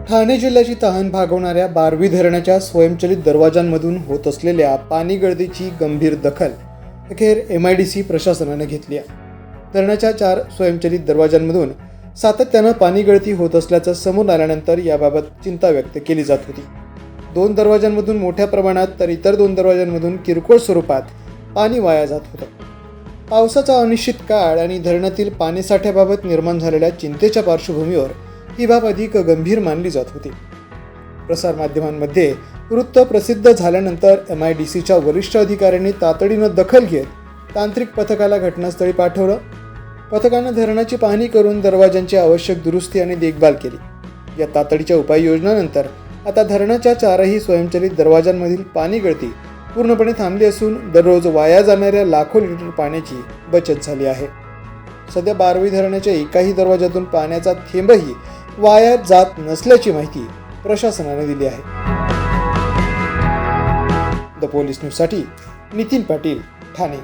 ठाणे जिल्ह्याची तहान भागवणाऱ्या बारवी धरणाच्या स्वयंचलित दरवाजांमधून होत असलेल्या पाणी गळतीची गंभीर दखल अखेर MIDC प्रशासनाने घेतली आहे. धरणाच्या 4 स्वयंचलित दरवाजांमधून सातत्यानं पाणी गळती होत असल्याचं समोर आल्यानंतर याबाबत चिंता व्यक्त केली जात होती. 2 दरवाजांमधून मोठ्या प्रमाणात तर इतर 2 दरवाजांमधून किरकोळ स्वरूपात पाणी वाया जात होतं. पावसाचा अनिश्चित काळ आणि धरणातील पाणीसाठ्याबाबत निर्माण झालेल्या चिंतेच्या पार्श्वभूमीवर ही बाब अधिक गंभीर मानली जात होती. प्रसारमाध्यमांमध्ये वृत्त प्रसिद्ध झाल्यानंतर MIDCच्या वरिष्ठ अधिकाऱ्यांनी तातडीनं दखल घेत तांत्रिक पथकाला घटनास्थळी पाठवलं. पथकानं धरणाची पाहणी करून दरवाजांची आवश्यक दुरुस्ती आणि देखभाल केली. या तातडीच्या उपाययोजनानंतर आता धरणाच्या 4ही स्वयंचलित दरवाजांमधील पाणी गळती पूर्णपणे थांबली असून दररोज वाया जाणाऱ्या लाखो लिटर पाण्याची बचत झाली आहे. सध्या बारवी धरणाच्या एकाही दरवाजातून पाण्याचा थेंबही वाया जात नसल्याची माहिती प्रशासनाने दिली आहे. द पोलीस न्यूजसाठी नितीन पाटील, ठाणे.